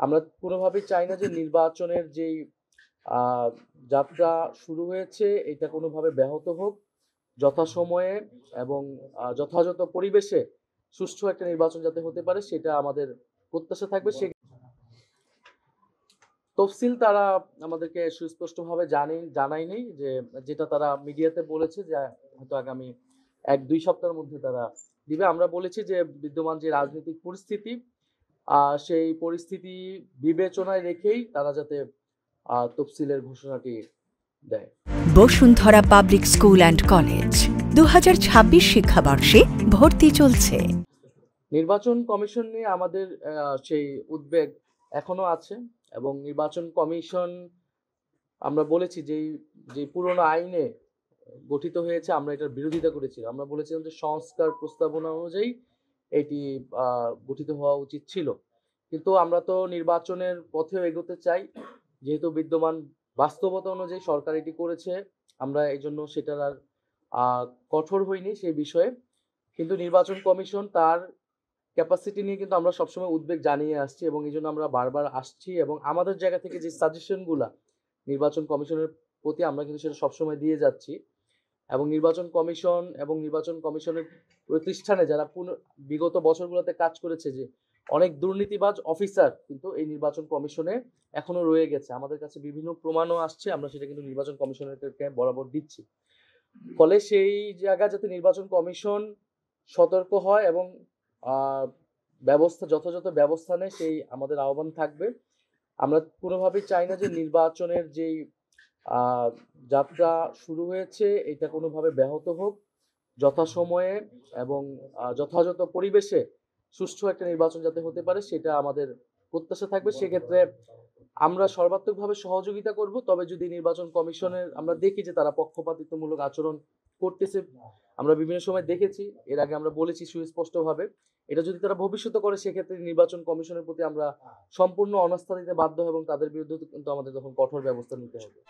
আমরা কোনোভাবেই চাই না যে নির্বাচনের যেই যাত্রা শুরু হয়েছে এটা কোনোভাবে ব্যাহত হোক। যথাসময়ে এবং যথাযথ পরিবেশে সুষ্ঠু একটা নির্বাচন যাতে হতে পারে সেটা আমাদের প্রত্যাশা থাকবে। তফসিল তারা আমাদেরকে সুস্পষ্টভাবে জানায়নি, যে যেটা তারা মিডিয়াতে বলেছে যে হয়তো আগামী 1-2 সপ্তাহের মধ্যে তারা দিবে। আমরা বলেছি যে বিদ্যমান যে রাজনৈতিক পরিস্থিতি সেই পরিস্থিতি বিবেচনায় রেখেই তারা যাতে তফসিলের ঘোষণাটি দেয়। Bashundhara public school and college 2026 শিক্ষাবর্ষে ভর্তি চলছে। নির্বাচন কমিশন নিয়ে আমাদের সেই উদ্বেগ এখনো আছে এবং নির্বাচন কমিশন আমরা বলেছি যে পুরনো আইনে গঠিত হয়েছে আমরা এটার বিরোধিতা করেছিলাম। আমরা বলেছিলাম যে সংস্কার প্রস্তাবনা অনুযায়ী এটি গঠিত হওয়া উচিত ছিল। কিন্তু আমরা তো নির্বাচনের পথেও এগোতে চাই, যেহেতু বিদ্যমান বাস্তবতা অনুযায়ী সরকার এটি করেছে, আমরা এই জন্য সেটার আর কঠোর হইনি সেই বিষয়ে। কিন্তু নির্বাচন কমিশন তার ক্যাপাসিটি নিয়ে কিন্তু আমরা সবসময় উদ্বেগ জানিয়ে আসছি এবং এই জন্য আমরা বারবার আসছি এবং আমাদের জায়গা থেকে যে সাজেশনগুলা নির্বাচন কমিশনের প্রতি আমরা কিন্তু সেটা সবসময় দিয়ে যাচ্ছি। এবং নির্বাচন কমিশনের প্রতিষ্ঠানে যারা বিগত বছরগুলোতে কাজ করেছে, যে অনেক দুর্নীতিবাজ অফিসার কিন্তু এই নির্বাচন কমিশনে এখনো রয়ে গেছে। আমাদের কাছে বিভিন্ন প্রমাণও আসছে, আমরা সেটা কিন্তু নির্বাচন কমিশনারকে বরাবর দিচ্ছি। ফলে সেই জায়গা যাতে নির্বাচন কমিশন সতর্ক হয় এবং যথাযথ ব্যবস্থা নেয় সেই আমাদের আহ্বান থাকবে। আমরা কোনোভাবেই চাই না যে নির্বাচনের যেই যাত্রা শুরু হয়েছে এটা কোনোভাবে ব্যাহত হোক। যথাসময়ে এবং যথাযথ পরিবেশে সুষ্ঠু একটা নির্বাচন যাতে হতে পারে সেটা আমাদের প্রত্যাশা থাকবে। সেক্ষেত্রে আমরা সর্বাত্মকভাবে সহযোগিতা করব। তবে যদি নির্বাচন কমিশনের আমরা দেখি যে তারা পক্ষপাতিত্বমূলক আচরণ করতেছে, আমরা বিভিন্ন সময় দেখেছি, এর আগে আমরা বলেছি সুস্পষ্টভাবে, এটা যদি তারা ভবিষ্যতে করে সেক্ষেত্রে নির্বাচন কমিশনের প্রতি আমরা সম্পূর্ণ অনাস্থা দিতে বাধ্য এবং তাদের বিরুদ্ধে কিন্তু আমাদের তখন কঠোর ব্যবস্থা নিতে হবে।